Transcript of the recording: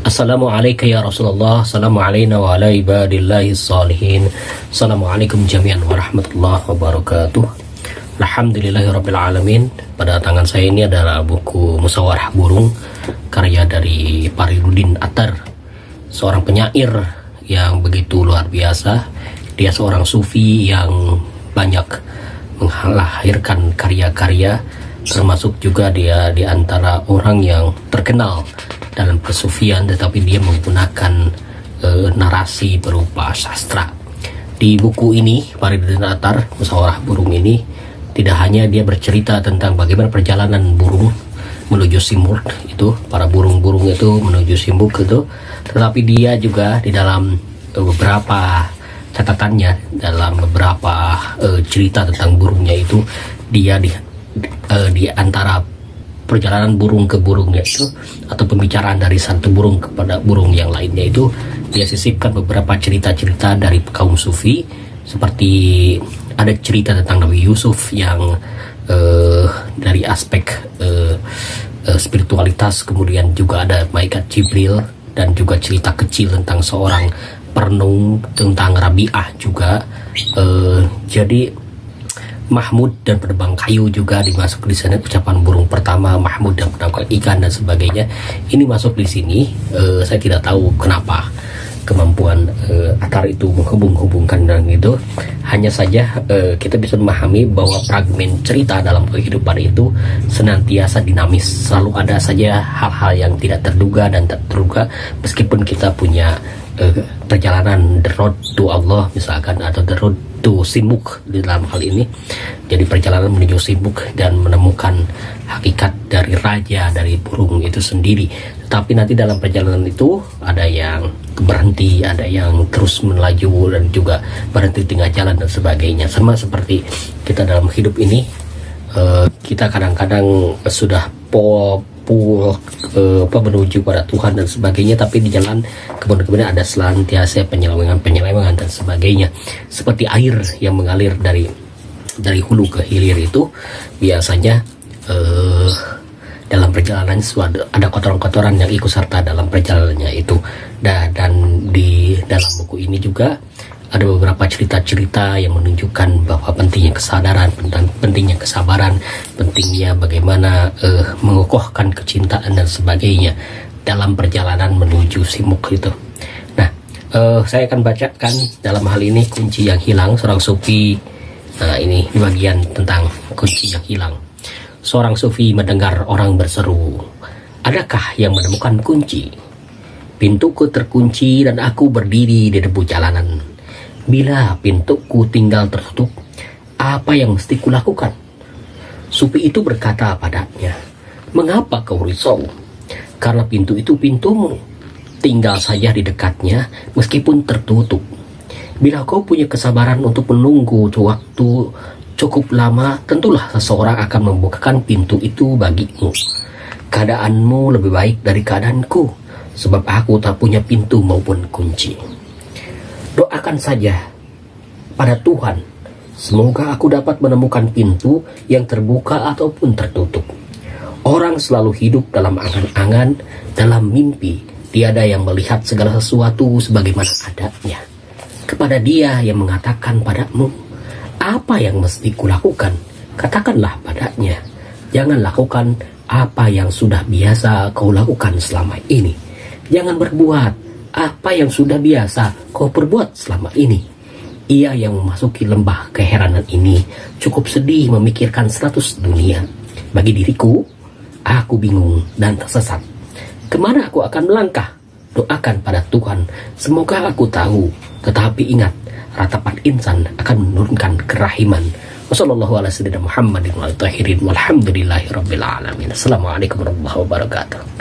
Assalamualaikum ya Rasulullah. Assalamualaikum wa ala ibadillahi salihin. Assalamualaikum jami'an warahmatullahi wabarakatuh. Alhamdulillahirabbil alamin. Pada tangan saya ini adalah buku Musyawarah Burung karya dari Faridudin Attar, seorang penyair yang begitu luar biasa. Dia seorang sufi yang banyak melahirkan karya-karya, termasuk juga dia di antara orang yang terkenal dalam kesufian, tetapi dia menggunakan narasi berupa sastra. Di buku ini, Faridudin Attar, Musyawarah Burung ini, tidak hanya dia bercerita tentang bagaimana perjalanan burung menuju Simurg itu, para burung-burung itu menuju Simurg itu, tetapi dia juga di dalam beberapa catatannya, dalam beberapa cerita tentang burungnya itu, dia di antara perjalanan burung ke burungnya itu, atau pembicaraan dari satu burung kepada burung yang lainnya itu, dia sisipkan beberapa cerita-cerita dari kaum sufi. Seperti ada cerita tentang Nabi Yusuf yang dari aspek spiritualitas, kemudian juga ada malaikat Jibril, dan juga cerita kecil tentang seorang perenung, tentang Rabi'ah juga. Jadi Mahmud dan penebang kayu juga dimasuk di sana, ucapan burung pertama Mahmud dan penangkap ikan dan sebagainya. Ini masuk di sini. Saya tidak tahu kenapa kemampuan Attar itu menghubung-hubungkan dan itu. Hanya saja kita bisa memahami bahwa fragmen cerita dalam kehidupan itu senantiasa dinamis, selalu ada saja hal-hal yang tidak terduga dan tak terduga, meskipun kita punya perjalanan the road to Allah misalkan, atau the road to Simurg di dalam hal ini. Jadi perjalanan menuju Simurg dan menemukan hakikat dari raja dari burung itu sendiri. Tetapi nanti dalam perjalanan itu ada yang berhenti, ada yang terus melaju, dan juga berhenti di tengah jalan dan sebagainya. Sama seperti kita dalam hidup ini, kita kadang-kadang sudah menuju pada Tuhan dan sebagainya, tapi di jalan kemudian ada selantiasa penyelewengan dan sebagainya. Seperti air yang mengalir dari hulu ke hilir itu, biasanya dalam perjalanan ada kotoran-kotoran yang ikut serta dalam perjalanannya itu. Dan di dalam buku ini juga ada beberapa cerita-cerita yang menunjukkan bahwa pentingnya kesadaran, pentingnya kesabaran, pentingnya bagaimana mengokohkan kecintaan dan sebagainya dalam perjalanan menuju Simurg itu. Nah, saya akan bacakan dalam hal ini Kunci Yang Hilang, seorang sufi. Nah, ini di bagian tentang kunci yang hilang. Seorang sufi mendengar orang berseru, "Adakah yang menemukan kunci? Pintuku terkunci dan aku berdiri di debu jalanan. Bila pintuku tinggal tertutup, apa yang mesti kulakukan?" Sufi itu berkata padanya, "Mengapa kau risau? Karena pintu itu pintumu. Tinggal saja di dekatnya meskipun tertutup. Bila kau punya kesabaran untuk menunggu waktu cukup lama, tentulah seseorang akan membukakan pintu itu bagimu. Keadaanmu lebih baik dari keadaanku, sebab aku tak punya pintu maupun kunci. Doakan saja pada Tuhan, semoga aku dapat menemukan pintu yang terbuka ataupun tertutup. Orang selalu hidup dalam angan-angan, dalam mimpi. Tiada yang melihat segala sesuatu sebagaimana adanya. Kepada Dia yang mengatakan padamu, apa yang mesti kulakukan, katakanlah padanya. Jangan lakukan apa yang sudah biasa kau lakukan selama ini. Jangan berbuat apa yang sudah biasa kau perbuat selama ini." Ia yang memasuki lembah keheranan ini cukup sedih memikirkan 100 dunia. "Bagi diriku, aku bingung dan tersesat. Kemana aku akan melangkah? Doakan pada Tuhan, semoga aku tahu. Tetapi ingat, ratapan insan akan menurunkan kerahiman." Wassalamualaikum warahmatullahi wabarakatuh.